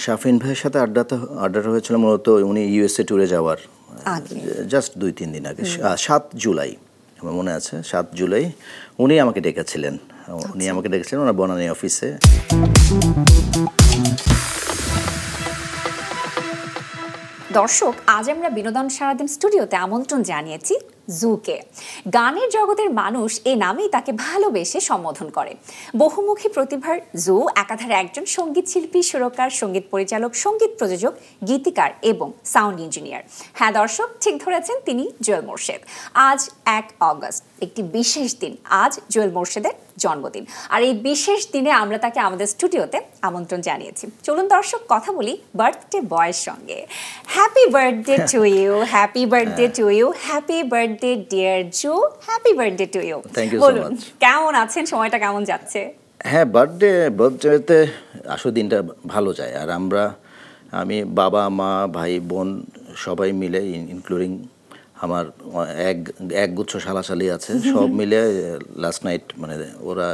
শাফিন ভাইয়ের সাথে আড্ডাটা হয়েছিল মূলত উনি ইউএসএ ট্যুরে যাওয়ার জাস্ট 2-3 দিন আগে 7 জুলাই আমার মনে আছে 7 জুলাই উনি আমাকে ডেকেছিলেন ওনার বনানী অফিসে। দর্শক, আজ আমরা বিনোদন সারাদিন স্টুডিওতে আমন্ত্রণ জানিয়েছি জুকে। গানের জগতের মানুষ এই নামেই তাকে ভালোবেসে সম্বোধন করে। বহুমুখী প্রতিভার জু একাধারে একজন সঙ্গীত শিল্পী, সুরকার, সঙ্গীত পরিচালক, সঙ্গীত প্রযোজক, গীতিকার এবং সাউন্ড ইঞ্জিনিয়ার। হ্যাঁ দর্শক, ঠিক ধরেছেন, তিনি জুয়েল মোরশেদ। আজ 1 অগস্ট, একটি বিশেষ দিন। আজ জুয়েল মোরশেদের জন্মদিন, আর এই বিশেষ দিনে আমরা তাকে আমাদের স্টুডিওতে আমন্ত্রণ জানিয়েছি। চলুন দর্শক, কথা বলি বার্থডে বয়ের সঙ্গে। Happy birthday to you, happy birthday to you, happy birthday dear জু, happy birthday to you. Thank you so much. কেমন আছেন? সময়টা কেমন যাচ্ছে? হ্যাঁ, বার্থডেতে আসলে দিনটা ভালো যায়। আর আমি বাবা মা ভাই বোন সবাই মিলে, ইনক্লুডিং আমার এক গুচ্ছ শালাশালি আছে, সব মিলে লাস্ট নাইট মানে ওরা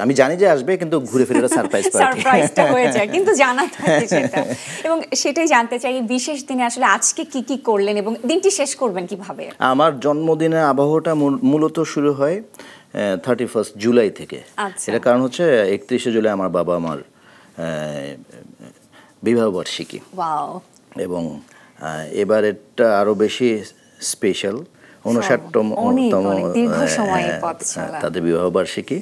আমি জানি যে আসবে, কিন্তু ঘুরে ফিরে সারপ্রাইজটা হয়ে যায়, কিন্তু জানা থাকে সেটা। এবং সেটাই জানতে চাই, বিশেষ দিনে আসলে আজকে কি কি করলেন এবং দিনটি শেষ করবেন কিভাবে? আমার জন্মদিনের আবহাওয়াটা মূলত শুরু হয় 31 জুলাই থেকে। এটা কারণ হচ্ছে 31 জুলাই আমার বাবা আমার বিবাহ বার্ষিকী। এবং এবার এটা আরো বেশি স্পেশাল, 59তম তাদের বিবাহ বার্ষিকী।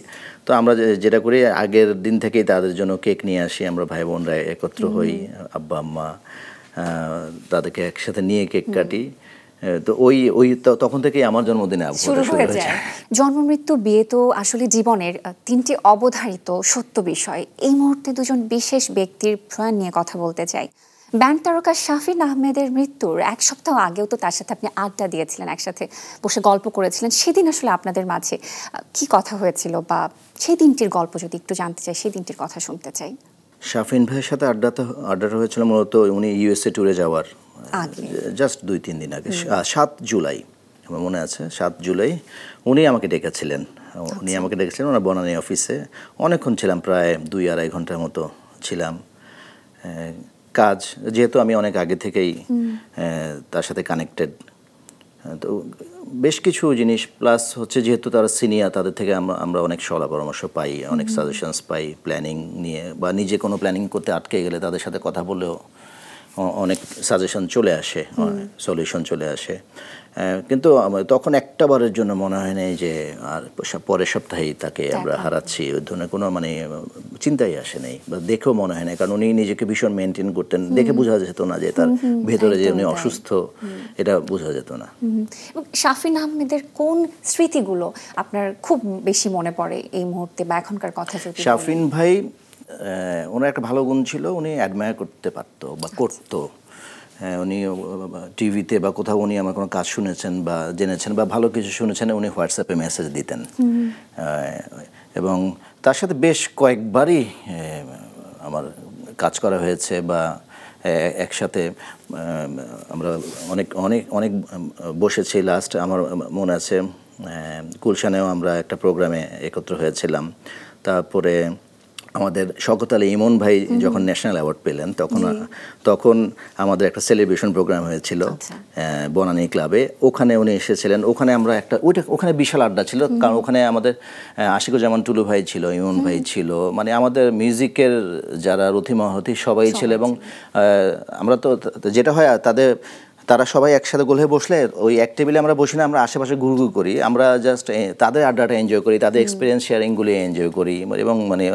তো আমরা যেটা করি, আগের দিন থেকেই তাদের জন্য কেক নিয়ে আসি, আমরা ভাই বোনরা একত্র হই, আব্বা আম্মা, তাদেরকে একসাথে নিয়ে কেক কাটি। তো তখন থেকেই আমার জন্মদিনে শুরু হয়ে যায়। জন্ম মৃত্যু বিয়ে তো আসলে জীবনের 3টি অবধারিত সত্য বিষয়। এই মুহূর্তে দুজন বিশেষ ব্যক্তির প্রয়াণ নিয়ে কথা বলতে চাই। ব্যান্ড তারকা শাফিন আহমেদের মৃত্যুর 1 সপ্তাহ আগেও তো তার সাথে আপনি আড্ডা দিয়েছিলেন, একসাথে বসে গল্প করেছিলেন। সেদিন আসলে আপনাদের মাঝে কি কথা হয়েছিল, বা সেই দিনটির গল্প যদি একটু জানতে চাই, সেই দিনটির কথা শুনতে চাই। শাফিন ভাইয়ের সাথে আড্ডাটা হয়েছিল মূলত উনি ইউএসএ ট্যুরে যাওয়ার জাস্ট 2-3 দিন আগে 7 জুলাই আমার মনে আছে 7 জুলাই উনি আমাকে ডেকেছিলেন ওনার বনানী অফিসে। অনেকক্ষণ ছিলাম, প্রায় 2-2.5 ঘন্টার মতো ছিলাম। কাজ যেহেতু আমি অনেক আগে থেকেই তার সাথে কানেক্টেড, তো বেশ কিছু জিনিস, প্লাস হচ্ছে যেহেতু তারা সিনিয়র, তাদের থেকে আমরা অনেক সলা পরামর্শ পাই, অনেক সাজেশনস পাই প্ল্যানিং নিয়ে, বা নিজে কোনো প্ল্যানিং করতে আটকে গেলে তাদের সাথে কথা বললেও অনেক সাজেশন চলে আসে, সলিউশন চলে আসে। কিন্তু তখন একটা বারের জন্য মনে হয় না যে আর পরের সপ্তাহেই তাকে আমরা হারাচ্ছি, ওই ধরনের কোনো মানে চিন্তাই আসে নাই, বা দেখেও মনে হয় না। কারণ উনি নিজেকে ভীষণ মেনটেন করতেন, দেখে বোঝা যেত না যে তার ভেতরে যে উনি অসুস্থ, এটা বোঝা যেত না। শাফিন আহমেদের কোন স্মৃতিগুলো আপনার খুব বেশি মনে পড়ে এই মুহূর্তে, বা এখনকার কথা? শাফিন ভাই, ওনার একটা ভালো গুণ ছিল, উনি অ্যাডমায়ার করতে পারতো বা করতো। উনি টিভিতে বা কোথাও উনি আমার কোনো কাজ শুনেছেন বা জেনেছেন বা ভালো কিছু শুনেছেন, উনি হোয়াটসঅ্যাপে মেসেজ দিতেন। এবং তার সাথে বেশ কয়েকবারই আমার কাজ করা হয়েছে, বা একসাথে আমরা অনেক বসেছি। লাস্ট আমার মনে আছে গুলশানেও আমরা একটা প্রোগ্রামে একত্র হয়েছিলাম। তারপরে আমাদের শওকত আলী ইমন ভাই যখন ন্যাশনাল অ্যাওয়ার্ড পেলেন, তখন আমাদের একটা সেলিব্রেশন প্রোগ্রাম হয়েছিল বনানী ক্লাবে, ওখানে উনি এসেছিলেন। ওখানে আমরা ওখানে বিশাল আড্ডা ছিল, কারণ ওখানে আমাদের আশিকুজ্জামান টুলু ভাই ছিল, ইমন ভাই ছিল, মানে আমাদের মিউজিকের যারা রথি মহতি সবাই ছিল। এবং আমরা তো যেটা হয়, তারা সবাই একসাথে গোল হয়ে বসলে ওই এক টেবিলে আমরা বসি না, আমরা আশেপাশে ঘুরঘুর করি, আমরা জাস্ট তাদের আড্ডাটা এনজয় করি, তাদের এক্সপিরিয়েন্স শেয়ারিংগুলি এনজয় করি, এবং মানে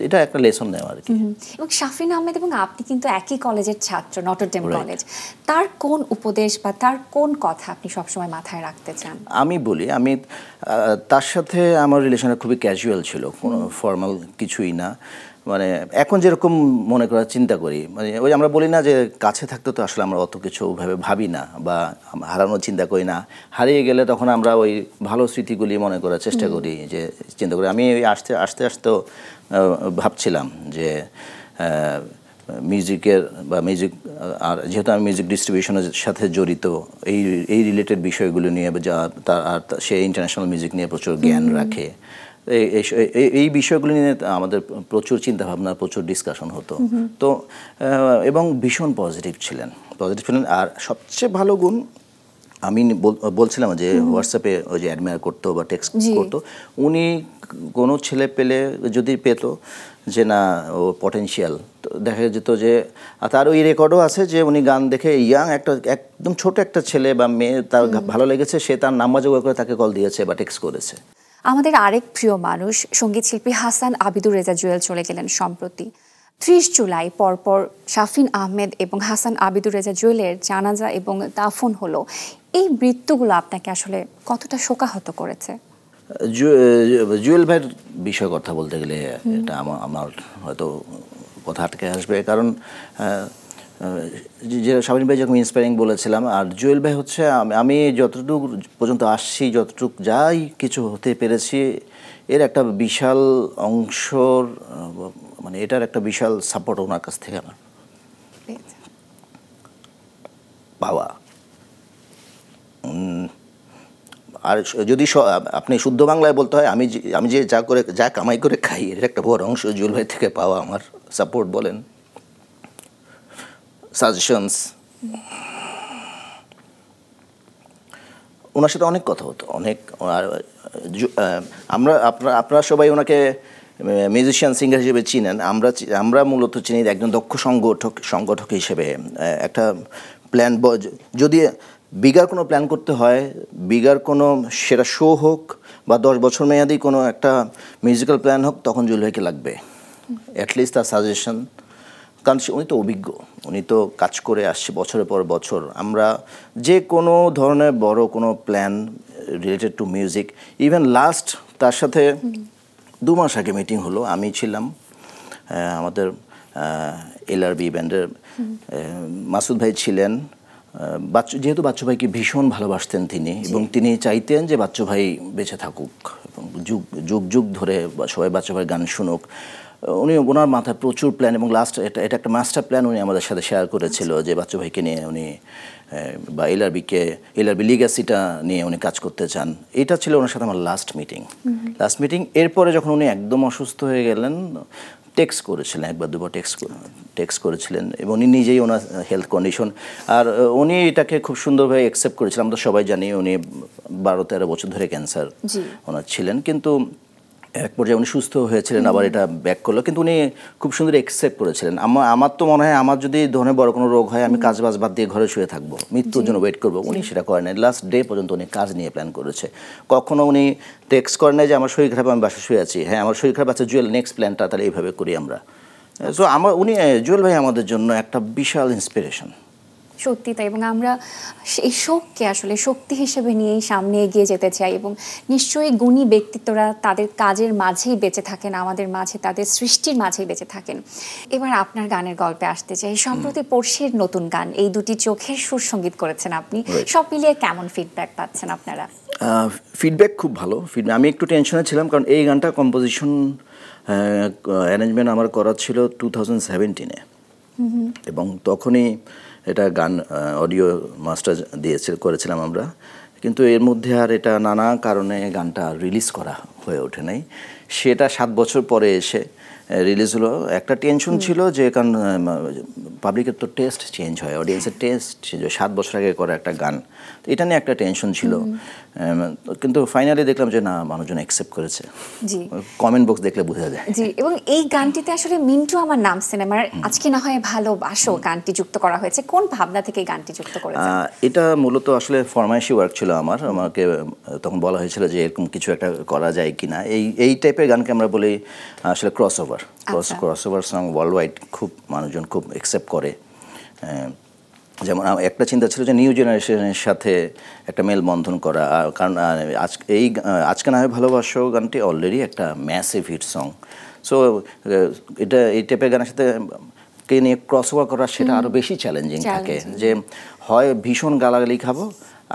এটা একটা লেসন নেওয়া আর কি। এবং শাফিন আহমেদ এবং আপনি কিন্তু একই কলেজের ছাত্র, নটর ডেম কলেজ। তার কোন উপদেশ বা তার কোন কথা আপনি সবসময় মাথায় রাখতে চান? আমি বলি, আমি তার সাথে আমার রিলেশনটা খুবই ক্যাজুয়াল ছিল, কোনো ফর্মাল কিছুই না। মানে এখন যেরকম মনে করার চিন্তা করি, মানে ওই আমরা বলি না যে কাছে থাকতে তো আসলে আমরা অত কিছু ওইভাবে ভাবি না, বা হারানোর চিন্তা করি না। হারিয়ে গেলে তখন আমরা ওই ভালো স্মৃতিগুলি মনে করার চেষ্টা করি, যে চিন্তা করি। আমি আস্তে আস্তে ভাবছিলাম যে মিউজিকের বা মিউজিক, আর যেহেতু আমি মিউজিক ডিস্ট্রিবিউশনের সাথে জড়িত, এই রিলেটেড বিষয়গুলো নিয়ে, যা সে ইন্টারন্যাশনাল মিউজিক নিয়ে প্রচুর জ্ঞান রাখে, এই বিষয়গুলি নিয়ে আমাদের প্রচুর চিন্তাভাবনা, প্রচুর ডিসকাশন হতো। তো এবং ভীষণ পজিটিভ ছিলেন। আর সবচেয়ে ভালো গুণ, আমি বলছিলাম যে হোয়াটসঅ্যাপে ওই যে অ্যাডমায়ার করতো বা টেক্সট করতো, উনি কোনো ছেলে পেলে যদি পেত যে না ও পটেনশিয়াল, তো দেখা যেত যে তার ওই রেকর্ডও আছে যে উনি গান দেখে একদম ছোট একটা ছেলে বা মেয়ে তার ভালো লেগেছে, সে তার নাম্বার জোগাড় করে তাকে কল দিয়েছে বা টেক্সট করেছে। আমাদের আরেক প্রিয় মানুষ সঙ্গীত শিল্পী হাসান আবিদুর রেজা জুয়েল চলে গেলেন সম্প্রতি। 30 জুলাই পরপর শাফিন আহমেদ এবং হাসান আবিদুর রেজা জুয়েলের জানাজা এবং দাফন হলো। এই মৃত্যুগুলো আপনাকে আসলে কতটা শোকাহত করেছে? জুয়েল ভাইয়ের বিষয়ে কথা বলতে গেলে এটা আমার হয়তো কথা আটকে আসবে, কারণ যে শাফিন ভাই যেরকম ইন্সপায়ারিং বলেছিলাম, আর জুয়েল ভাই হচ্ছে আমি যতটুকু পর্যন্ত আসছি, যতটুকু যাই কিছু হতে পেরেছি, এর একটা বিশাল অংশর মানে এটার একটা বিশাল সাপোর্ট ওনার কাছ থেকে আমার পাওয়া। আর যদি আপনি শুদ্ধ বাংলায় বলতে হয়, আমি যে যা কামাই করে খাই, এর একটা বড় অংশ জুয়েল ভাই থেকে পাওয়া আমার সাপোর্ট বলেন, সাজেশনস। ওনার সাথে অনেক কথা হতো, অনেক। আপনারা সবাই ওনাকে মিউজিশিয়ান সিঙ্গার হিসেবে চিনেন, আমরা মূলত চিনি একজন দক্ষ সংগঠক হিসেবে। একটা প্ল্যান, যদি বিগার কোনো প্ল্যান করতে হয়, বিগার কোনো সেটা শো হোক বা 10 বছর মেয়াদি কোনো একটা মিউজিক্যাল প্ল্যান হোক, তখন জুয়েল ভাইকে লাগবে অ্যাটলিস্ট তার সাজেশন। কারণ উনি তো অভিজ্ঞ, উনি তো কাজ করে আসছে বছরের পর বছর। আমরা যে কোনো ধরনের বড় কোনো plan related to music, even last তার সাথে 2 মাস আগে মিটিং হলো, আমি ছিলাম, আমাদের LRB ব্যান্ডের মাসুদ ভাই ছিলেন। যেহেতু বাচ্চু ভাইকে ভীষণ ভালোবাসতেন তিনি, এবং তিনি চাইতেন যে বাচ্চু ভাই বেঁচে থাকুক এবং যুগ যুগ ধরে সবাই বাচ্চু ভাইয়ের গান শুনুক। ওনার মাথায় প্রচুর প্ল্যান, এবং লাস্ট এটা একটা মাস্টার প্ল্যান উনি আমাদের সাথে শেয়ার করেছিল যে বাচ্চু ভাইকে নিয়ে উনি বা LRB লিগ্যাসিটা নিয়ে উনি কাজ করতে চান। এটা ছিল ওনার সাথে আমার লাস্ট মিটিং। এরপরে যখন উনি একদম অসুস্থ হয়ে গেলেন, টেক্সট করেছিলেন, 1-2 বার টেক্সট করেছিলেন, এবং উনি নিজেই ওনার হেলথ কন্ডিশন, আর উনি এটাকে খুব সুন্দরভাবে অ্যাকসেপ্ট করেছিলেন। আমরা তো সবাই জানি উনি 12-13 বছর ধরে ক্যান্সার ওনার ছিলেন, কিন্তু এক পর্যায়ে উনি সুস্থ হয়েছিলেন, আবার এটা ব্যাক করলো, কিন্তু উনি খুব সুন্দর অ্যাকসেপ্ট করেছিলেন। আমার তো মনে হয় আমার যদি ধরনের বড় কোনো রোগ হয়, আমি কাজ বাদ দিয়ে ঘরে শুয়ে থাকবো, মৃত্যুর জন্য ওয়েট করবো। উনি সেটা করেন নাই, লাস্ট ডে পর্যন্ত উনি কাজ নিয়ে প্ল্যান করেছে। কখনো উনি টেক্সট করেন নাই যে আমার শরীর খারাপ, আমি বাসায় শুয়ে আছি, হ্যাঁ আমার শরীর খারাপ আছে, জুয়েল নেক্সট প্ল্যানটা তাহলে এইভাবে করি আমরা। সো জুয়েল ভাই আমাদের জন্য একটা বিশাল ইন্সপিরেশন। সত্যি তাই, এবং আমরা এই শোককে আসলে শক্তি হিসেবে নিয়েই সামনে এগিয়ে যেতে চাই, এবং নিশ্চয়ই গুণী ব্যক্তিত্বরা তাদের কাজের মাঝেই বেঁচে থাকেন, আমাদের মাঝে তাদের সৃষ্টির মাঝেই বেঁচে থাকেন। এবার আপনার গানের গল্পে আসতে চাই। সম্প্রতি পড়শির নতুন গান, এই দুটি চোখের সুর সঙ্গীত করেছেন আপনি, সব মিলিয়ে কেমন ফিডব্যাক পাচ্ছেন আপনারা? ফিডব্যাক খুব ভালো। আমি একটু টেনশনে ছিলাম, কারণ এই গানটা কম্পোজিশন অ্যারেঞ্জমেন্ট আমার করা ছিল 2017-এ, এবং তখনই এটা গান অডিও মাস্টার করেছিলাম আমরা, কিন্তু এর মধ্যে আর এটা নানা কারণে গানটা রিলিজ করা হয়ে ওঠে নাই। সেটা 7 বছর পরে এসে রিলিজ হলো। একটা টেনশন ছিল যে, কারণ পাবলিকের তো টেস্ট চেঞ্জ হয়, অডিয়েন্সের টেস্ট চেঞ্জ হয়, 7 বছর আগে করা একটা গান, এটা নিয়ে একটা টেনশন ছিল। কিন্তু ফাইনালি দেখলাম যে না, মানুষজন অ্যাকসেপ্ট করেছে, কমেন্ট বক্স দেখলে বোঝা যায়। জি, এবং এই গানটিতে আসলে মিন্টু আমার নাম সিনেমার আজকে না হয় ভালোবাসো গানটি যুক্ত করা হয়েছে। কোন ভাবনা থেকে এই গানটি যুক্ত করেছেন? এটা মূলত আসলে ফরমাইশি ওয়ার্ক ছিল আমাকে তখন বলা হয়েছিল যে এরকম কিছু একটা করা যায় কিনা। এই টাইপের গানকে আমরা বলি আসলে ক্রসওভার সং। ওয়ার্ল্ড ওয়াইড খুব মানুষজন খুব অ্যাকসেপ্ট করে। যেমন একটা চিন্তা ছিল যে নিউ জেনারেশনের সাথে একটা মেলবন্ধন করা, কারণ আজকে না হয় ভালোবাসো গানটি অলরেডি একটা ম্যাসিভ হিট সং। সো এই টাইপের গানের সাথে কে নিয়ে ক্রসওভার করা, সেটা আরও বেশি চ্যালেঞ্জিং থাকে, যে হয় ভীষণ গালাগালি খাবো,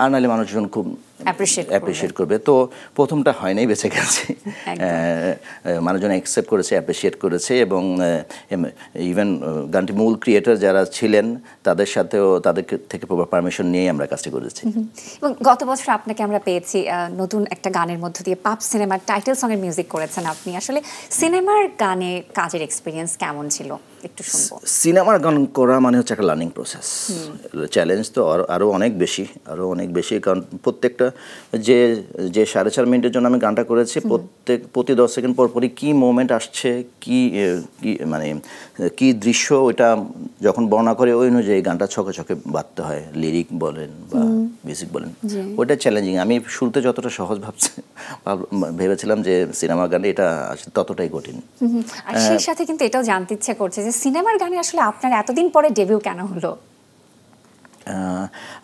আর নাহলে মানুষজন খুব অ্যাপ্রিশিয়েট করবে। তো প্রথমটা হয় নাই, বেঁচে গেছে, মানুষজন অ্যাকসেপ্ট করেছে, অ্যাপ্রিশিয়েট করেছে, এবং ইভেন গানটি মূল ক্রিয়েটর যারা ছিলেন তাদের সাথেও তাদের থেকে পারমিশন নিয়ে আমরা কাজটি করেছি। এবং গত বছর আপনাকে আমরা পেয়েছি নতুন একটা গানের মধ্য দিয়ে পাপ সিনেমার টাইটেল সঙের মিউজিক করেছেন আপনি। আসলে সিনেমার গানে কাজের এক্সপিরিয়েন্স কেমন ছিল একটু শুনবো। সিনেমার গান করা মানে হচ্ছে একটা লার্নিং প্রসেস, চ্যালেঞ্জ তো আরও অনেক বেশি, কারণ প্রত্যেকটা যে 4.5 মিনিটের জন্য আমি গানটা করেছি, প্রতি 10 সেকেন্ড পরপরই কী মোমেন্ট আসছে, কি মানে কি দৃশ্য, ওইটা যখন বর্ণনা করে ওই অনুযায়ী গানটা ছকে ছকে বাঁধতে হয়, লিরিক বলেন বা মিউজিক বলেন, ওইটা চ্যালেঞ্জিং। আমি শুরুতে যতটা সহজ ভেবেছিলাম যে সিনেমার গানে, এটা ততটাই কঠিন। আর সেই সাথে কিন্তু এটাও জানতে ইচ্ছে করছে যে সিনেমার গানে আসলে আপনার এতদিন পরে ডেবিউ কেন হলো?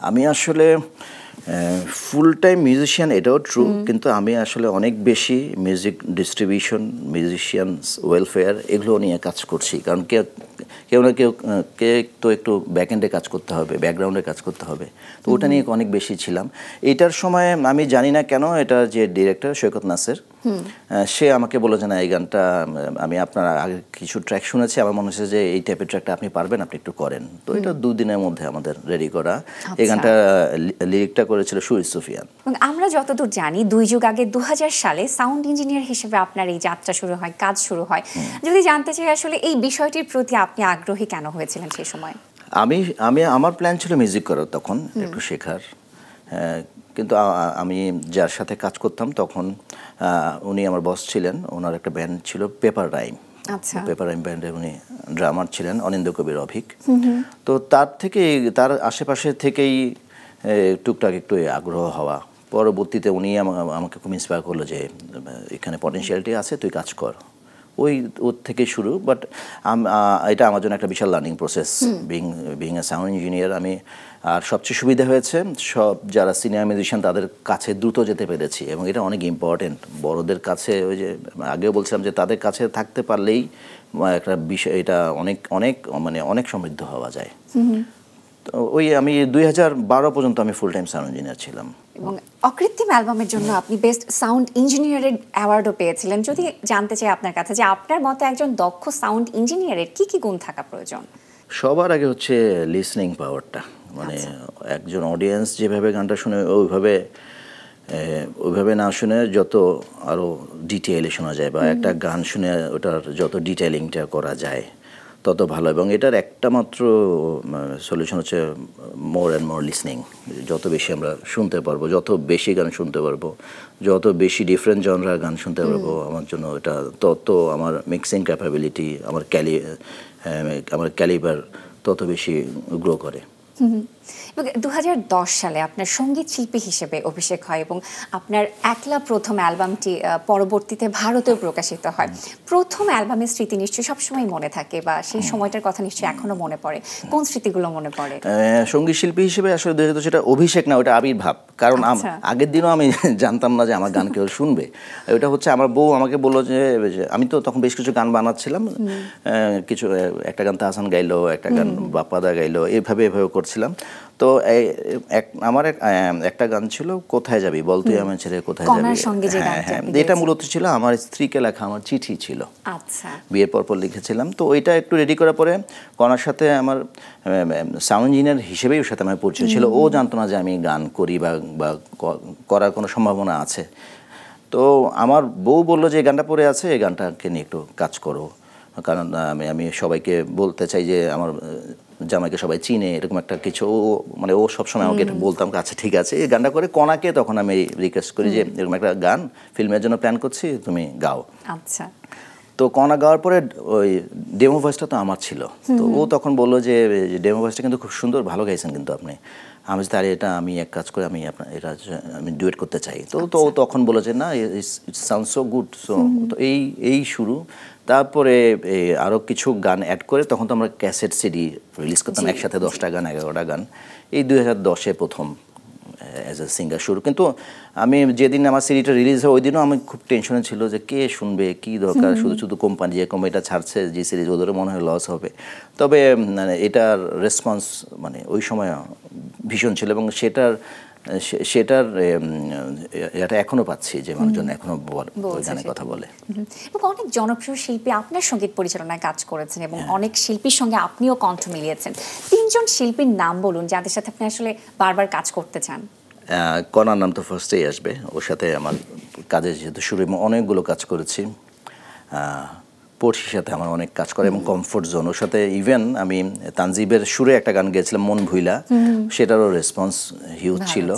আমি আসলে ফুল টাইম মিউজিশিয়ান, এটাও ট্রু, কিন্তু আমি আসলে অনেক বেশি মিউজিক ডিস্ট্রিবিউশন, মিউজিশিয়ানস ওয়েলফেয়ার এগুলো নিয়ে কাজ করছি। কারণ কেউ না কেউ তো একটু ব্যাকএন্ডে কাজ করতে হবে, ব্যাকগ্রাউন্ডে কাজ করতে হবে, তো ওটা নিয়ে অনেক বেশি ছিলাম। এইটার সময় আমি জানি না কেন, এটা যে ডিরেক্টর সৈকত নাসের, সে আমাকে বলল যে না, এই গানটা আমি আপনার আগে কিছু ট্র্যাক শুনেছি, আমার মনে হচ্ছে যে এই টাইপের ট্র্যাকটা আপনি পারবেন, আপনি একটু করেন। তো এটা 2 দিনের মধ্যে আমাদের রেডি করা। এই গানটা লিরিকটা করেছিল সুইজ সুফিয়ান। এবং আমরা যতদূর জানি 2 যুগ আগে 2000 সালে সাউন্ড ইঞ্জিনিয়ার হিসেবে আপনার এই যাত্রা শুরু হয়, কাজ শুরু হয়। যদি জানতে চাই আসলে এই বিষয়টির প্রতি আপনি আগ্রহী কেন হয়েছিলেন সেই সময়? আমার প্ল্যান ছিল মিউজিক করার, তখন একটু শেখার, কিন্তু আমি যার সাথে কাজ করতাম তখন উনি আমার বস ছিলেন, ওনার একটা ব্যান্ড ছিল পেপার রাইম। পেপার রাইম ব্যান্ডের উনি ড্রামার ছিলেন, অনিন্দ কবির অভিক। তো তার আশেপাশে থেকেই টুকটাক একটু আগ্রহ হওয়া। পরবর্তীতে উনি আমাকে খুব ইন্সপায়ার করলো যে এখানে পটেনশিয়ালিটি আছে, তুই কাজ কর। ওর থেকে শুরু। বাট এটা আমার জন্য একটা বিশাল learning process, being a sound engineer. আর সবচেয়ে সুবিধা হয়েছে, সব যারা সিনিয়র মিউজিশিয়ান তাদের কাছে দ্রুত যেতে পেরেছি, এবং এটা অনেক ইম্পর্টেন্ট। বড়দের কাছে, ওই যে আগেও বলছিলাম যে তাদের কাছে থাকতে পারলেই একটা বিষয়, এটা অনেক সমৃদ্ধ হওয়া যায়। তো আমি 2012 পর্যন্ত আমি ফুল টাইম সাউন্ড ইঞ্জিনিয়ার ছিলাম। এবং অকৃত্রিম অ্যালবামের জন্য আপনি বেস্ট সাউন্ড ইঞ্জিনিয়ারের অ্যাওয়ার্ডও পেয়েছিলেন। যদি জানতে চাই আপনার কাছে যে আপনার মতে একজন দক্ষ সাউন্ড ইঞ্জিনিয়ারের কি কি গুণ থাকা প্রয়োজন? সবার আগে হচ্ছে লিসনিং পাওয়ারটা, মানে একজন অডিয়েন্স যেভাবে গানটা শুনে ওইভাবে না শুনে যত আরও ডিটেইলে শোনা যায়, বা একটা গান শুনে ওটার যত ডিটেইলিংটা করা যায় তত ভালো। এবং এটার একটা মাত্র সলিউশন হচ্ছে মোর অ্যান্ড মোর লিসনিং। যত বেশি আমরা শুনতে পারবো, যত বেশি গান শুনতে পারবো, যত বেশি ডিফারেন্ট জনরার গান শুনতে পারবো, আমার জন্য এটা তত আমার মিক্সিং ক্যাপাবিলিটি, আমার ক্যালিবার তত বেশি গ্রো করে। এবং 2010 সালে আপনার সঙ্গীত শিল্পী হিসেবে অভিষেক হয়, এবং আপনার একলা প্রথম অ্যালবামটি পরবর্তীতে ভারতেও প্রকাশিত হয়। প্রথম অ্যালবামের স্মৃতি নিশ্চয়ই সবসময় মনে থাকে, বা সেই সময়টার কথা নিশ্চয়ই এখনো মনে পড়ে। কোন স্মৃতিগুলো মনে পড়ে? সঙ্গীত শিল্পী হিসেবে আসলে সেটা অভিষেক না, ওটা আবির্ভাব। কারণ আগের দিনও আমি জানতাম না যে আমার গান কেউ শুনবে। ওটা হচ্ছে আমার বউ আমাকে বললো যে, আমি তো তখন বেশ কিছু গান বানাচ্ছিলাম, একটা গান তাহসান গাইলো, একটা গান বাপ্পাদা গাইলো, এভাবে করছিলাম। তো আমার একটা গান ছিল কোথায় যাবি বল তুই আমার ছেড়ে কোথায় যাবি। হ্যাঁ, এটা মূলত ছিল আমার স্ত্রীকে লেখা আমার চিঠি ছিল, বিয়ের পরপর লিখেছিলাম। তো ওইটা একটু রেডি করার পরে কনার সাথে আমার সাউন্ড ইঞ্জিনিয়ার হিসেবেই ওর সাথে আমার পরিচয় ছিল। ও জানতো না যে আমি গান করি বা করার কোনো সম্ভাবনা আছে। তো আমার বউ বললো যে এই গানটা পড়ে আছে, এই গানটাকে নিয়ে একটু কাজ করো। কারণ আমি সবাইকে বলতে চাই যে আমার জামাইকে সবাই চিনে, এরকম একটা কিছু। ও সবসময় আমাকে বলতাম, আচ্ছা ঠিক আছে, এই গানটা করে কনাকে তখন আমি রিকোয়েস্ট করি যে এরকম একটা গান ফিল্মের জন্য প্ল্যান করছি, তুমি গাও। আচ্ছা। তো কনা গাওয়ার পরে ওই ডেমো ভয়েসটা তো আমার ছিল। তো ও তখন বললো যে ডেমো ভয়েসটা কিন্তু খুব সুন্দর, ভালো গাইছেন কিন্তু আপনি। আমি তার আমি এক কাজ করে আমি ডুয়েট করতে চাই। তো ও তখন বলে যে না, ইট সাউন্ড সো গুড। সো তো এই শুরু। তারপরে আরও কিছু গান অ্যাড করে তখন তো আমরা ক্যাসেট সিডি রিলিজ করতাম, একসাথে 10টা গান 11টা গান। এই 2010-এ প্রথম অ্যাজ এ সিঙ্গার শুরু। কিন্তু আমি যেদিন আমার সিডিটা রিলিজ হয় ওই দিনও আমি খুব টেনশনে ছিল যে কে শুনবে, কী দরকার, শুধু কোম্পানি যে কোম্পানিটা ছাড়ছে যে সিরিজ, ওদেরও মনে হয় লস হবে। তবে এটার রেসপন্স ওই সময় ভীষণ ছিল, এবং সেটার সেটার এটা এখনো পাচ্ছি যে মানুষজন এখনো ওই গানের কথা বলে। এবং অনেক জনপ্রিয় শিল্পী আপনার সঙ্গীত পরিচালনায় কাজ করেছেন এবং অনেক শিল্পীর সঙ্গে আপনিও কণ্ঠ মিলিয়েছেন। 3 জন শিল্পীর নাম বলুন যাদের সাথে আপনি আসলে বারবার কাজ করতে চান। কণার নাম তো ফার্স্টেই আসবে, ওর সাথে আমার কাজের যেহেতু শুরু অনেকগুলো কাজ করেছি। পড়শির সাথে আমার অনেক কাজ করে এবং কমফোর্ট জোন, ওর সাথে ইভেন আমি তানজিবের সুরে একটা গান গেয়েছিলাম মন ভুইলা, সেটারও রেসপন্স হিউজ ছিল।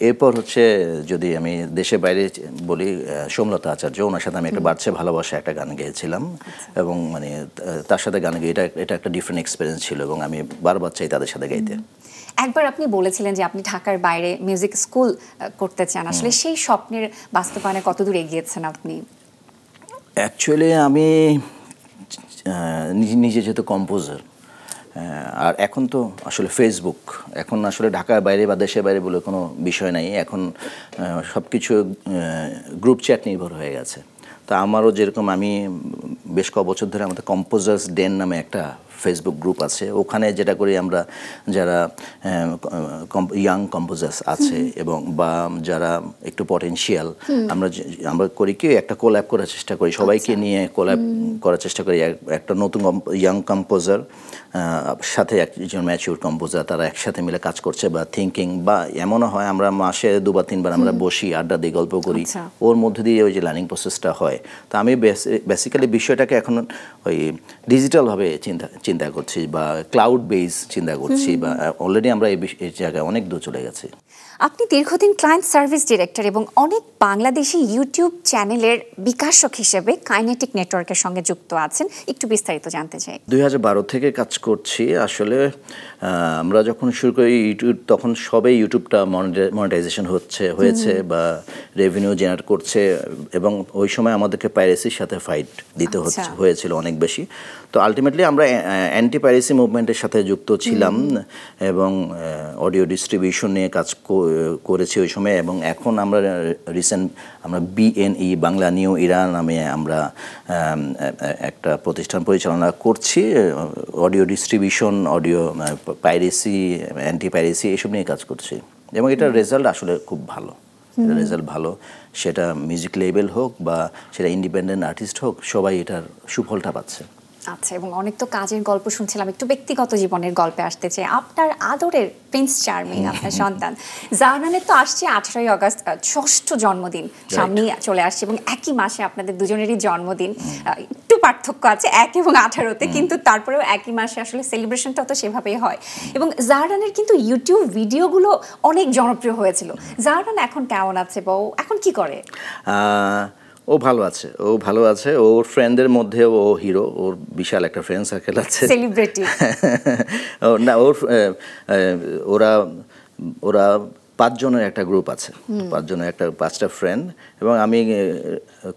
এরপর হচ্ছে যদি আমি দেশে বাইরে বলি, সোমলতা আচার্য, ওনার সাথে আমি একটা বাড়ছে ভালোবাসা একটা গান গেয়েছিলাম এবং মানে তার সাথে গান গেয়ে এটা একটা ডিফারেন্ট এক্সপিরিয়েন্স ছিল এবং আমি বারবার চাই তাদের সাথে গাইতে। একবার আপনি বলেছিলেন যে আপনি ঢাকার বাইরে মিউজিক স্কুল করতে চান, আসলে সেই স্বপ্নের বাস্তবায়নে কতদূর এগিয়েছেন আপনি? অ্যাকচুয়ালি আমি নিজে যেহেতু কম্পোজার, আর এখন তো আসলে ফেসবুক, এখন আসলে ঢাকার বাইরে বা দেশের বাইরে বলে কোনো বিষয় নাই, এখন সব কিছু গ্রুপ চ্যাট নির্ভর হয়ে গেছে। তো আমারও যেরকম আমি বেশ ক বছর ধরে আমাদের কম্পোজার্স ডেন নামে একটা ফেসবুক গ্রুপ আছে, ওখানে যেটা করি আমরা যারা ইয়াং কম্পোজার্স আছে এবং বা যারা একটু পটেনশিয়াল, আমরা করি কি একটা কোল্যাব করার চেষ্টা করি, সবাইকে নিয়ে কোল্যাব করার চেষ্টা করি। একটা নতুন ইয়াং কম্পোজার সাথে একজন ম্যাচিউর কম্পোজার, তারা একসাথে মিলে কাজ করছে বা থিঙ্কিং, বা এমনও হয় আমরা মাসে 2 বা 3 বার আমরা বসি, আড্ডা দিই, গল্প করি, ওর মধ্যে দিয়ে ওই যে লার্নিং প্রসেসটা হয়। তো আমি বেসিক্যালি বিষয়টাকে এখন ওই ডিজিটালভাবে চিন্তা করছি বা ক্লাউড বেস চিন্তা করছি, বা অলরেডি আমরা এই জায়গায় অনেক দূর চলে গেছি। আপনি দীর্ঘদিন ক্লায়েন্ট সার্ভিস ডিরেক্টর এবং অনেক বাংলাদেশি ইউটিউব চ্যানেলের বিকাশক হিসেবে কাইনেটিক নেটওয়ার্কের সঙ্গে যুক্ত আছেন, একটু বিস্তারিত জানতে চাই। 2012 থেকে কাজ করছি। আসলে আমরা যখন শুরু করি ইউটিউব, তখন সবে ইউটিউবটা মনিটাইজেশন হয়েছে বা রেভিনিউ জেনারেট করছে, এবং ওই সময় আমাদেরকে পাইরেসির সাথে ফাইট দিতে হয়েছিল অনেক বেশি। তো আলটিমেটলি আমরা অ্যান্টি পাইরেসি মুভমেন্টের সাথে যুক্ত ছিলাম এবং অডিও ডিস্ট্রিবিউশন নিয়ে কাজ করেছি ওই সময়। এবং এখন আমরা রিসেন্ট আমরা BNE বাংলা নিউ ইরা নামে আমরা একটা প্রতিষ্ঠান পরিচালনা করছি, audio distribution, audio piracy, anti piracy এসব নিয়ে কাজ করছি এবং এটার রেজাল্ট আসলে খুব ভালো। রেজাল্ট ভালো, সেটা মিউজিক লেবেল হোক বা সেটা ইন্ডিপেন্ডেন্ট আর্টিস্ট হোক, সবাই এটার সুফলটা পাচ্ছে। আচ্ছা, এবং অনেক তো কাজের গল্প শুনছিলাম, একটু ব্যক্তিগত জীবনের গল্পে আসতে চাই। আপনার আদরের প্রিন্স চার্মিং, আপনার সন্তান জাহানানের তো আসছে 18ই আগস্ট, 6ষ্ঠ জন্মদিন সামনেই চলে আসছে এবং একই মাসে আপনাদের দুজনেরই জন্মদিন। একটু পার্থক্য আছে 1 এবং 18-তে, কিন্তু তারপরেও একই মাসে আসলে সেলিব্রেশনটা তো সেভাবেই হয়। এবং জাহানানের কিন্তু ইউটিউব ভিডিওগুলো অনেক জনপ্রিয় হয়েছিল। জাহানান এখন কেমন আছে বা এখন কি করে? ও ভালো আছে। ওর ফ্রেন্ডদের মধ্যে ও হিরো, ওর বিশাল একটা ফ্রেন্ড সার্কেল আছে, সেলিব্রিটি না। ওরা 5 জনের একটা গ্রুপ আছে, 5টা ফ্রেন্ড, এবং আমি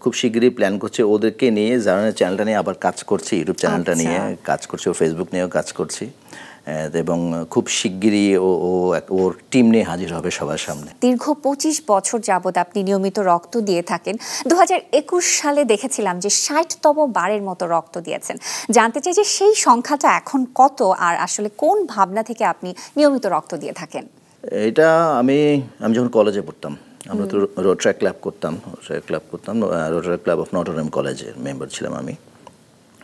খুব শীঘ্রই প্ল্যান করছি ওদেরকে নিয়ে জাহানানের চ্যানেলটা নিয়ে আবার কাজ করছি, ইউটিউব চ্যানেলটা নিয়ে কাজ করছি, ও ফেসবুক নিয়েও কাজ করছি, এবং খুব শিগগিরই ওর টিম নিয়ে হাজির হবে সবার সামনে। দীর্ঘ 25 বছর যাবৎ আপনি নিয়মিত রক্ত দিয়ে থাকেন। 2021 সালে দেখেছিলাম যে 60তম বারের মতো রক্ত দিয়েছেন। জানতে চাই যে সেই সংখ্যাটা এখন কত, আর আসলে কোন ভাবনা থেকে আপনি নিয়মিত রক্ত দিয়ে থাকেন? এটা আমি যখন কলেজে পড়তাম, আমরা তো রোটারি ক্লাব করতাম, Rotary club of Notre Dame কলেজের মেম্বার ছিলাম আমি।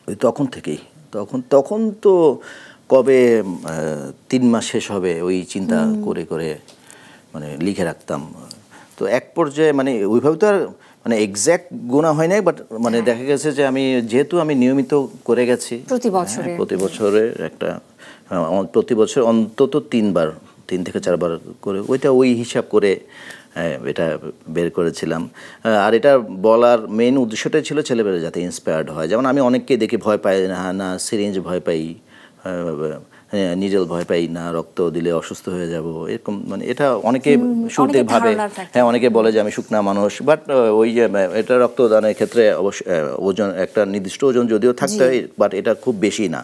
ওই তখন থেকেই, তখন তো কবে 3 মাস শেষ হবে ওই চিন্তা করে মানে লিখে রাখতাম। তো এক পর্যায়ে মানে ওইভাবে তো আর মানে এক্স্যাক্ট গোনা হয় নাই, বাট মানে দেখা গেছে যে যেহেতু আমি নিয়মিত করে গেছি প্রতি বছরে একটা, প্রতি বছর অন্তত 3 থেকে 4 বার করে, ওই হিসাব করে এটা বের করেছিলাম। আর এটা বলার মেইন উদ্দেশ্যটাই ছিল ছেলেমেয়েরা যাতে ইন্সপায়ার্ড হয়। যেমন আমি অনেককে দেখে ভয় পাই না, সিরিঞ্জ ভয় পাই, নিডল ভয় পাই না, রক্ত দিলে অসুস্থ হয়ে যাব, এরকম মানে এটা অনেকে শুরুতে ভাবে। অনেকে বলে যে আমি শুকনা মানুষ, বাট ওই যে এটা রক্তদানের ক্ষেত্রে অবশ্যই ওজন, একটা নির্দিষ্ট ওজন যদিও থাকতে হয়, বাট এটা খুব বেশি না।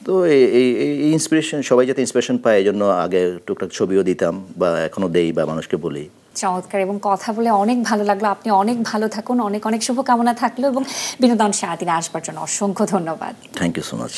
তো এই ইন্সপিরেশন, সবাই যাতে ইন্সপিরেশন পায়, এই জন্য আগে টুকটাক ছবিও দিতাম বা এখনো দেই বা মানুষকে বলি। চমৎকার, এবং কথা বলে অনেক ভালো লাগলো। আপনি অনেক ভালো থাকুন, অনেক শুভকামনা থাকলো, এবং বিনোদন সারাদিনে আসবার জন্য অসংখ্য ধন্যবাদ। Thank you so much.